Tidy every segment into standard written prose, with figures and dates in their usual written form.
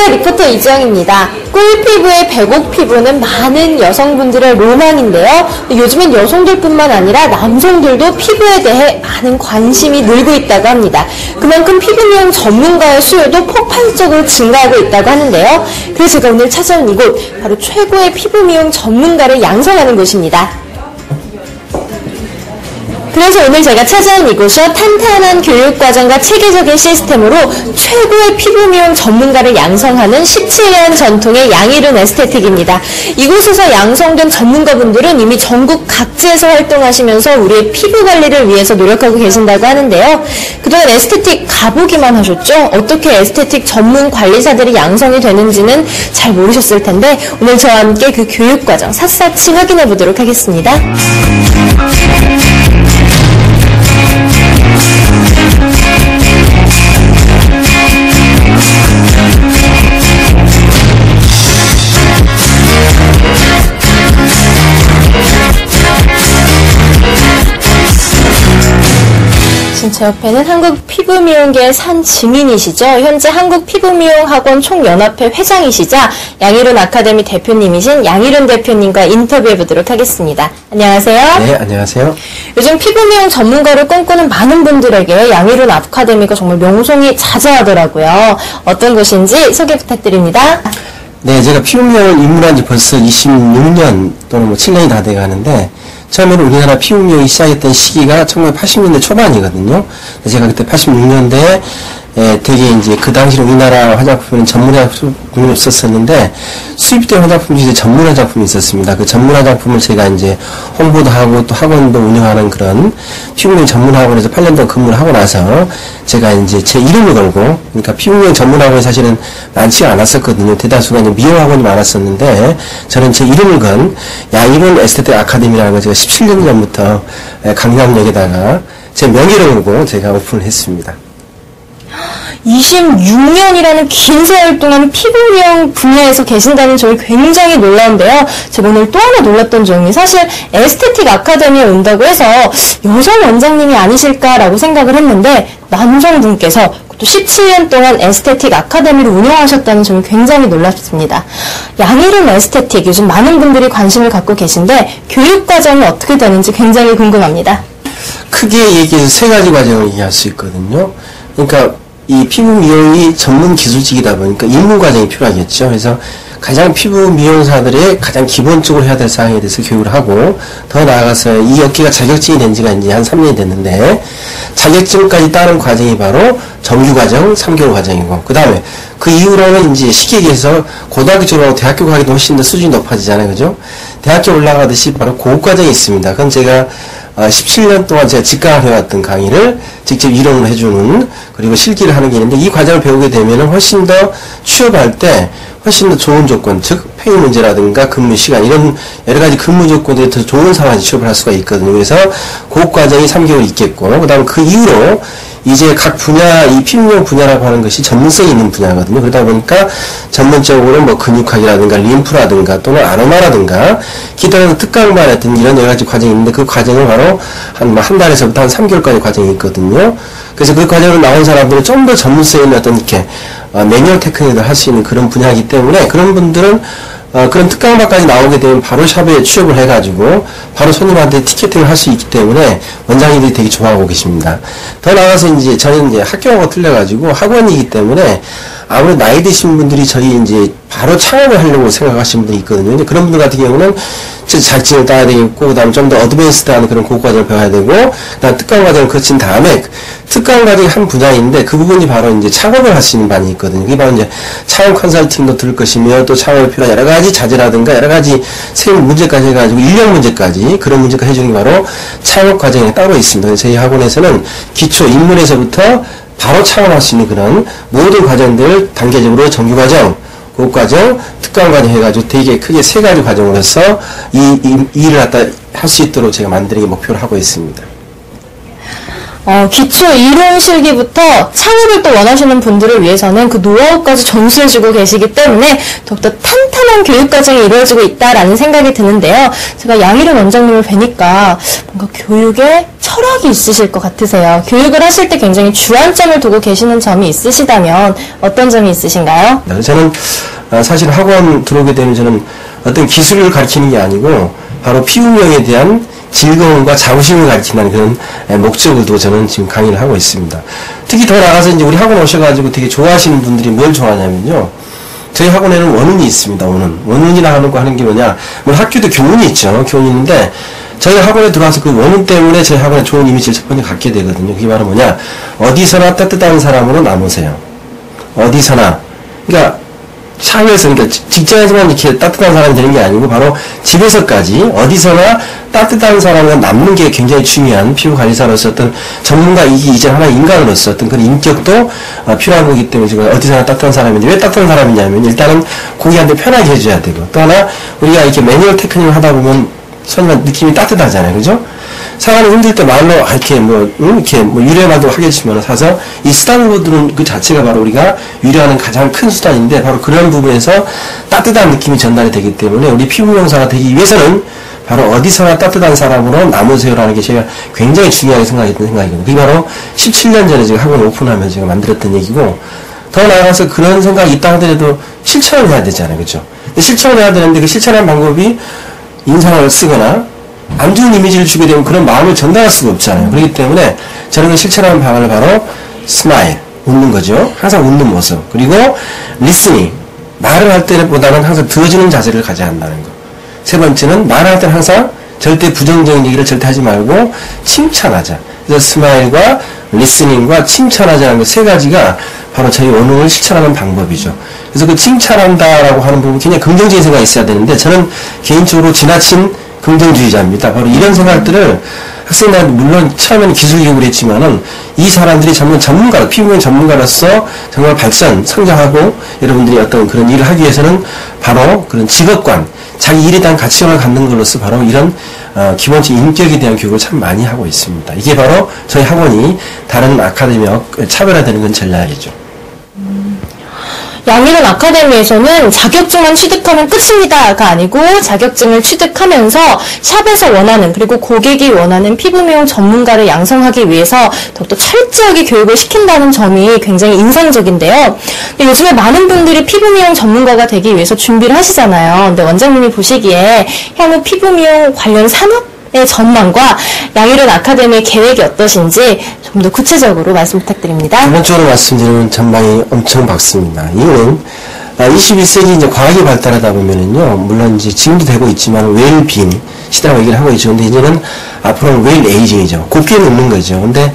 안녕하세요. 리포터 이지영입니다. 꿀피부의 백옥 피부는 많은 여성분들의 로망인데요. 요즘엔 여성들뿐만 아니라 남성들도 피부에 대해 많은 관심이 늘고 있다고 합니다. 그만큼 피부 미용 전문가의 수요도 폭발적으로 증가하고 있다고 하는데요. 그래서 제가 오늘 찾아온 이곳, 바로 최고의 피부 미용 전문가를 양성하는 곳입니다. 그래서 오늘 제가 찾아온 이곳은 탄탄한 교육과정과 체계적인 시스템으로 최고의 피부 미용 전문가를 양성하는 17년 전통의 양희룬 에스테틱입니다. 이곳에서 양성된 전문가분들은 이미 전국 각지에서 활동하시면서 우리의 피부 관리를 위해서 노력하고 계신다고 하는데요. 그동안 에스테틱 가보기만 하셨죠? 어떻게 에스테틱 전문 관리사들이 양성이 되는지는 잘 모르셨을 텐데 오늘 저와 함께 그 교육과정 샅샅이 확인해 보도록 하겠습니다. 제 옆에는 한국 피부미용계의 산 증인이시죠. 현재 한국피부미용학원 총연합회 회장이시자 양희룬 아카데미 대표님이신 양희룬 대표님과 인터뷰해보도록 하겠습니다. 안녕하세요. 네, 안녕하세요. 요즘 피부미용 전문가를 꿈꾸는 많은 분들에게 양희룬 아카데미가 정말 명성이 자자하더라고요. 어떤 곳인지 소개 부탁드립니다. 네, 제가 피부미용을 입문한 지 벌써 26년 또는 7년이 다 돼가는데 처음에는 우리나라 피부 미용이 시작했던 시기가 1980년대 초반이거든요. 제가 그때 86년대에 되게 이제 그 당시 우리나라 화장품에는 전문 화장품이 없었었는데 수입된 화장품 중에 전문 화장품이 있었습니다. 그 전문 화장품을 제가 이제 홍보도 하고 또 학원도 운영하는 그런 피부미용 전문 학원에서 8년 동안 근무를 하고 나서 제가 이제 제 이름을 걸고, 그러니까 피부미용 전문 학원이 사실은 많지가 않았었거든요. 대다수가 이제 미용 학원이 많았었는데 저는 제 이름을 건 양희룬 에스테틱 아카데미라는 걸 제가 17년 전부터 강남역에다가 제 명의를 걸고 제가 오픈을 했습니다. 26년이라는 긴 세월 동안 피부 미용 분야에서 계신다는 점이 굉장히 놀라운데요. 제가 오늘 또 하나 놀랐던 점이 사실 에스테틱 아카데미에 온다고 해서 여성 원장님이 아니실까라고 생각을 했는데 남성분께서 또 17년 동안 에스테틱 아카데미를 운영하셨다는 점이 굉장히 놀랍습니다. 양희룬 에스테틱, 요즘 많은 분들이 관심을 갖고 계신데 교육과정이 어떻게 되는지 굉장히 궁금합니다. 크게 얘기해서 세 가지 과정을 얘기할 수 있거든요. 그러니까 이 피부 미용이 전문 기술직이다 보니까 입문 과정이 필요하겠죠. 그래서 가장 피부 미용사들의 가장 기본적으로 해야 될 사항에 대해서 교육을 하고, 더 나아가서 이 업계가 자격증이 된 지가 이제 한 3년이 됐는데 자격증까지 따른 과정이 바로 정규 과정 3개월 과정이고, 그 다음에 그 이후로는 이제 쉽게 얘기해서 고등학교 졸업하고 대학교 가기도 훨씬 더 수준이 높아지잖아요. 그죠? 대학교 올라가듯이 바로 고급 과정이 있습니다. 그건 제가 17년 동안 제가 직강을 해왔던 강의를 직접 이론을 해주는, 그리고 실기를 하는 게 있는데, 이 과정을 배우게 되면은 훨씬 더 취업할 때 훨씬 더 좋은 조건, 즉 페이 문제라든가 근무 시간, 이런 여러 가지 근무 조건들이 더 좋은 상황에서 취업을 할 수가 있거든요. 그래서 그 과정이 3개월 있겠고, 그 다음 그 이후로 이제 각 분야, 이 피부미용 분야라고 하는 것이 전문성이 있는 분야거든요. 그러다 보니까 전문적으로 뭐 근육학이라든가 림프라든가 또는 아로마라든가 기타 특강반 같은 이런 여러 가지 과정이 있는데, 그 과정을 바로 한 달에서부터 한 3개월까지 과정이 있거든요. 그래서 그 과정을 나온 사람들은 좀 더 전문성 있는 어떤 이렇게 매뉴얼 테크닉을 할 수 있는 그런 분야이기 때문에, 그런 분들은 그런 특강반까지 나오게 되면 바로 샵에 취업을 해가지고 바로 손님한테 티켓팅을 할 수 있기 때문에 원장님들이 되게 좋아하고 계십니다. 더 나아가서 이제 저는 이제 학교하고 틀려가지고 학원이기 때문에 아무래도 나이 드신 분들이 저희 이제 바로 창업을 하려고 생각하시는 분들이 있거든요. 근데 그런 분들 같은 경우는 자격증을 따야 되겠고, 그 다음 좀 더 어드밴스드한 그런 고급 과정을 배워야 되고, 그 다음 특강 과정을 거친 다음에 특강 과정이 한 분야인데 그 부분이 바로 이제 창업을 할 수 있는 반이 있거든요. 이게 바로 이제 창업 컨설팅도 들을 것이며, 또 창업에 필요한 여러 가지 자재라든가 여러 가지 세부 문제까지 해가지고 인력 문제까지, 그런 문제까지 해주는 게 바로 창업 과정이 따로 있습니다. 저희 학원에서는 기초 입문에서부터 바로 창업할 수 있는 그런 모든 과정들을 단계적으로 정규 과정, 고급 과정, 특강 과정 해가지고 되게 크게 세 가지 과정으로서 이 일을 갖다 할 수 있도록 제가 만드는 게 목표를 하고 있습니다. 기초 이론 실기부터 창업을 또 원하시는 분들을 위해서는 그 노하우까지 전수해주고 계시기 때문에 더욱더 탄탄한 교육과정이 이루어지고 있다라는 생각이 드는데요. 제가 양희룡 원장님을 뵈니까 뭔가 교육에 철학이 있으실 것 같으세요. 교육을 하실 때 굉장히 주안점을 두고 계시는 점이 있으시다면 어떤 점이 있으신가요? 저는 사실 학원 들어오게 되면 저는 어떤 기술을 가르치는 게 아니고 바로 피부미용에 대한 즐거움과 자부심을 가르치는 그런 목적을 두고 저는 지금 강의를 하고 있습니다. 특히 더 나가서 이제 우리 학원 오셔가지고 되게 좋아하시는 분들이 뭘 좋아하냐면요. 저희 학원에는 원운이 있습니다. 원운이라 하는 게 뭐냐. 물론 학교도 교훈이 있죠. 교훈이 있는데 저희 학원에 들어와서 그 원운 때문에 저희 학원에 좋은 이미지를 첫 번째 갖게 되거든요. 그게 바로 뭐냐. 어디서나 따뜻한 사람으로 남으세요. 어디서나. 그러니까 사회에서, 그러니까 직장에서만 이렇게 따뜻한 사람이 되는 게 아니고 바로 집에서까지 어디서나 따뜻한 사람으로 남는 게 굉장히 중요한 피부관리사로서 어떤 전문가이기 이전 하나의 인간으로서 어떤 그런 인격도 필요한 거기 때문에 지금 어디서나 따뜻한 사람인데 왜 따뜻한 사람이냐면 일단은 고객한테 편하게 해줘야 되고 또 하나 우리가 이렇게 매뉴얼 테크닉을 하다 보면 손님 느낌이 따뜻하잖아요. 그죠? 사람이 힘들 때 말로 이렇게 위로만도 하겠지만 사서 이 수단으로들은 그 자체가 바로 우리가 위로하는 가장 큰 수단인데 바로 그런 부분에서 따뜻한 느낌이 전달이 되기 때문에 우리 피부명사가 되기 위해서는 바로 어디서나 따뜻한 사람으로 남으세요라는 게 제가 굉장히 중요하게 생각했던 생각이거든요. 그게 바로 17년 전에 제가 학원 오픈하면서 제가 만들었던 얘기고 더 나아가서 그런 생각이 있다 하더라도 실천을 해야 되잖아요. 그죠? 실천을 해야 되는데 그 실천하는 방법이 인상을 쓰거나 안 좋은 이미지를 주게 되면 그런 마음을 전달할 수가 없잖아요. 그렇기 때문에 저는 실천하는 방안을 바로 스마일, 웃는 거죠. 항상 웃는 모습. 그리고 리스닝, 말을 할 때보다는 항상 들어주는 자세를 가져야 한다는 거. 세 번째는 말을 할 때는 항상 절대 부정적인 얘기를 절대 하지 말고 칭찬하자. 그래서 스마일과 리스닝과 칭찬하자는 그 세 가지가 바로 저희 원흥을 실천하는 방법이죠. 그래서 그 칭찬한다라고 하는 부분 굉장히 긍정적인 생각이 있어야 되는데 저는 개인적으로 지나친 긍정주의자입니다. 바로 이런 생각들을 학생들한테 물론 처음에는 기술교육을 했지만은 이 사람들이 정말 전문가, 피부미용 전문가로서 정말 발전, 성장하고 여러분들이 어떤 그런 일을 하기 위해서는 바로 그런 직업관, 자기 일에 대한 가치관을 갖는 걸로서 바로 이런 기본적인 인격에 대한 교육을 참 많이 하고 있습니다. 이게 바로 저희 학원이 다른 아카데미와 차별화되는 건 전략이죠. 양희룡 아카데미에서는 자격증만 취득하면 끝입니다가 아니고 자격증을 취득하면서 샵에서 원하는 그리고 고객이 원하는 피부미용 전문가를 양성하기 위해서 더욱더 철저하게 교육을 시킨다는 점이 굉장히 인상적인데요. 근데 요즘에 많은 분들이 피부미용 전문가가 되기 위해서 준비를 하시잖아요. 근데 원장님이 보시기에 향후 피부미용 관련 산업의 전망과 양희룡 아카데미의 계획이 어떠신지 좀 더 구체적으로 말씀 부탁드립니다. 기본적으로 말씀드리면 전망이 엄청 밝습니다. 이유는 21세기 이제 과학이 발달하다 보면은요, 물론 이제 지금도 되고 있지만 웰빙 시대라고 얘기를 하고 있죠. 근데 이제는 앞으로는 웰 에이징이죠. 곱게 늙는 거죠. 근데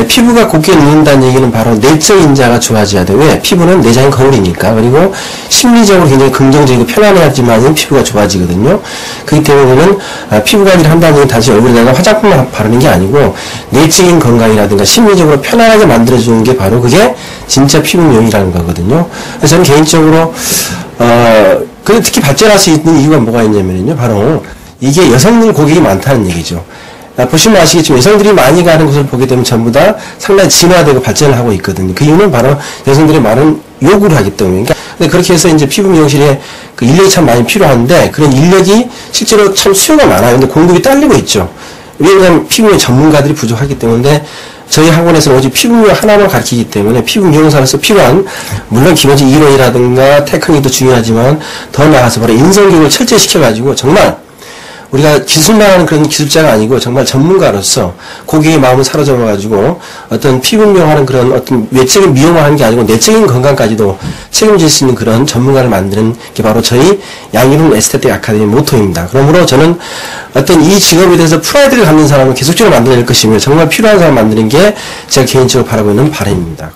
피부가 곱게 늙는다는 얘기는 바로 내적 인자가 좋아져야 돼요. 왜? 피부는 내장의 거울이니까. 그리고 심리적으로 굉장히 긍정적이고 편안해야지만 피부가 좋아지거든요. 그렇기 때문에 피부 관리를 한다는 얘기는 단지 얼굴에다가 화장품만 바르는 게 아니고 내적인 건강이라든가 심리적으로 편안하게 만들어주는 게 바로 그게 진짜 피부 미용이라는 거거든요. 그래서 저는 개인적으로 그리고 특히 발전할 수 있는 이유가 뭐가 있냐면요. 바로 이게 여성들 고객이 많다는 얘기죠. 보시면 아시겠지만 여성들이 많이 가는 곳을 보게 되면 전부 다 상당히 진화되고 발전을 하고 있거든요. 그 이유는 바로 여성들이 많은 요구를 하기 때문에. 근데 그렇게 해서 이제 피부 미용실에 그 인력이 참 많이 필요한데 그런 인력이 실제로 참 수요가 많아요. 근데 공급이 딸리고 있죠. 왜냐하면 피부 미용 전문가들이 부족하기 때문에 저희 학원에서는 오직 피부 미용 하나만 가르치기 때문에 피부 미용사로서 필요한 물론 기본적인 이론이라든가 테크닉도 중요하지만 더 나아가서 바로 인성교육을 철저히 시켜가지고 정말 우리가 기술만 하는 그런 기술자가 아니고 정말 전문가로서 고객의 마음을 사로잡아가지고 어떤 피부 미용하는 그런 어떤 외적인 미용을 하는 게 아니고 내적인 건강까지도 책임질 수 있는 그런 전문가를 만드는 게 바로 저희 양희룡 에스테틱 아카데미 모토입니다. 그러므로 저는 어떤 이 직업에 대해서 프라이드를 갖는 사람을 계속적으로 만들어낼 것이며 정말 필요한 사람을 만드는 게 제가 개인적으로 바라고 있는 바람입니다.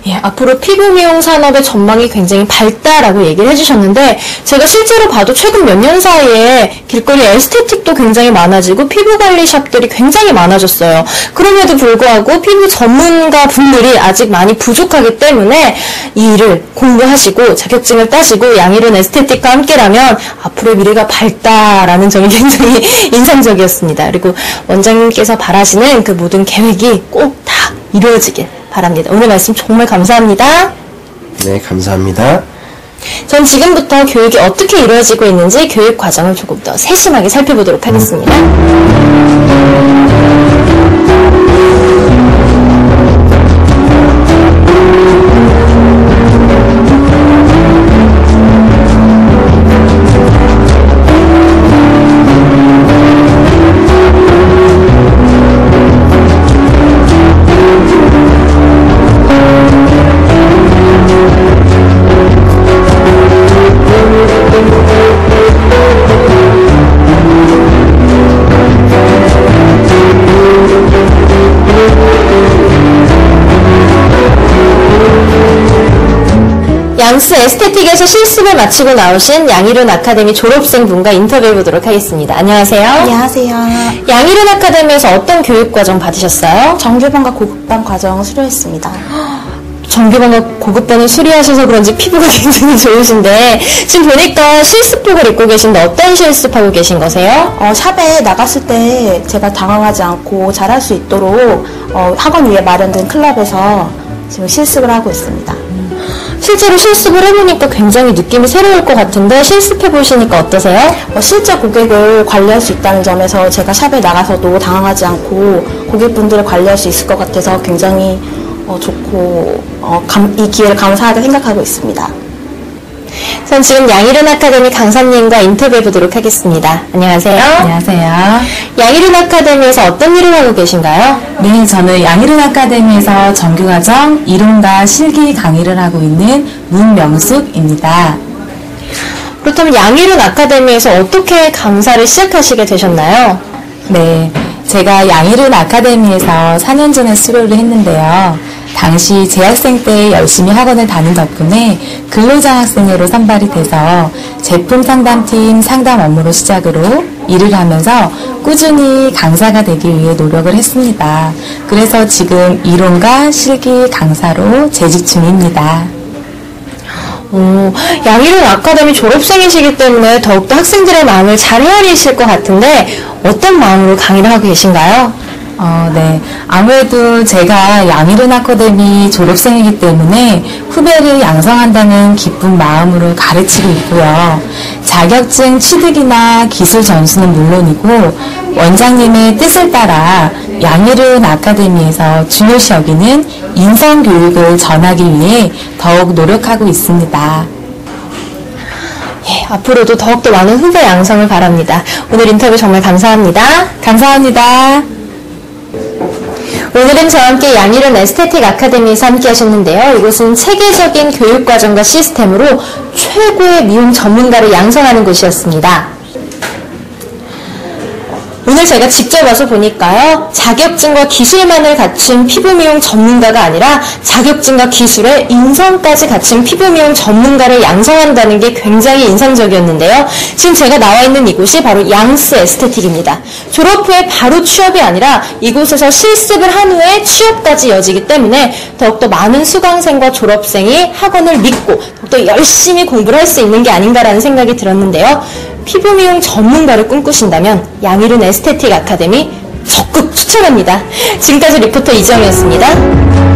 예, 앞으로 피부 미용 산업의 전망이 굉장히 밝다라고 얘기를 해주셨는데, 제가 실제로 봐도 최근 몇 년 사이에 길거리 에스테틱도 굉장히 많아지고 피부 관리 샵들이 굉장히 많아졌어요. 그럼에도 불구하고 피부 전문가 분들이 아직 많이 부족하기 때문에 이 일을 공부하시고 자격증을 따시고 양희른 에스테틱과 함께라면 앞으로의 미래가 밝다라는 점이 굉장히 인상적이었습니다. 그리고 원장님께서 바라시는 그 모든 계획이 꼭 다 이루어지길 바랍니다. 오늘 말씀 정말 감사합니다. 네, 감사합니다. 전 지금부터 교육이 어떻게 이루어지고 있는지 교육 과정을 조금 더 세심하게 살펴보도록 하겠습니다. 양스 에스테틱에서 실습을 마치고 나오신 양희른 아카데미 졸업생분과 인터뷰해보도록 하겠습니다. 안녕하세요. 안녕하세요. 양희른 아카데미에서 어떤 교육과정 받으셨어요? 정규반과 고급반 과정 수료했습니다. 정규반과 고급반을 수료하셔서 그런지 피부가 굉장히 좋으신데, 지금 보니까 실습복을 입고 계신데 어떤 실습하고 계신 거세요? 샵에 나갔을 때 제가 당황하지 않고 잘할 수 있도록 학원 위에 마련된 클럽에서 지금 실습을 하고 있습니다. 실제로 실습을 해보니까 굉장히 느낌이 새로울 것 같은데 실습해보시니까 어떠세요? 실제 고객을 관리할 수 있다는 점에서 제가 샵에 나가서도 당황하지 않고 고객분들을 관리할 수 있을 것 같아서 굉장히 좋고 이 기회를 감사하게 생각하고 있습니다. 전 지금 양희른 아카데미 강사님과 인터뷰해보도록 하겠습니다. 안녕하세요. 안녕하세요. 양희른 아카데미에서 어떤 일을 하고 계신가요? 네, 저는 양희른 아카데미에서 정규과정 이론과 실기 강의를 하고 있는 문명숙입니다. 그렇다면 양희른 아카데미에서 어떻게 강사를 시작하시게 되셨나요? 네, 제가 양희른 아카데미에서 4년 전에 수료를 했는데요. 당시 재학생 때 열심히 학원을 다닌 덕분에 근로장학생으로 선발이 돼서 제품 상담팀 상담 업무로 시작으로 일을 하면서 꾸준히 강사가 되기 위해 노력을 했습니다. 그래서 지금 이론과 실기 강사로 재직 중입니다. 양희른 아카데미 졸업생이시기 때문에 더욱더 학생들의 마음을 잘 헤아리실 것 같은데 어떤 마음으로 강의를 하고 계신가요? 네. 아무래도 제가 양희른 아카데미 졸업생이기 때문에 후배를 양성한다는 기쁜 마음으로 가르치고 있고요. 자격증 취득이나 기술 전수는 물론이고 원장님의 뜻을 따라 양희른 아카데미에서 중요시 여기는 인성교육을 전하기 위해 더욱 노력하고 있습니다. 예, 앞으로도 더욱더 많은 후배 양성을 바랍니다. 오늘 인터뷰 정말 감사합니다. 감사합니다. 오늘은 저와 함께 양희른 에스테틱 아카데미에서 함께 하셨는데요. 이곳은 체계적인 교육과정과 시스템으로 최고의 미용 전문가를 양성하는 곳이었습니다. 오늘 제가 직접 와서 보니까요, 자격증과 기술만을 갖춘 피부미용 전문가가 아니라 자격증과 기술에 인성까지 갖춘 피부미용 전문가를 양성한다는 게 굉장히 인상적이었는데요. 지금 제가 나와 있는 이곳이 바로 양스 에스테틱입니다. 졸업 후에 바로 취업이 아니라 이곳에서 실습을 한 후에 취업까지 이어지기 때문에 더욱더 많은 수강생과 졸업생이 학원을 믿고 더욱더 열심히 공부를 할 수 있는 게 아닌가라는 생각이 들었는데요. 피부 미용 전문가를 꿈꾸신다면 양희른 에스테틱 아카데미 적극 추천합니다. 지금까지 리포터 이정이었습니다.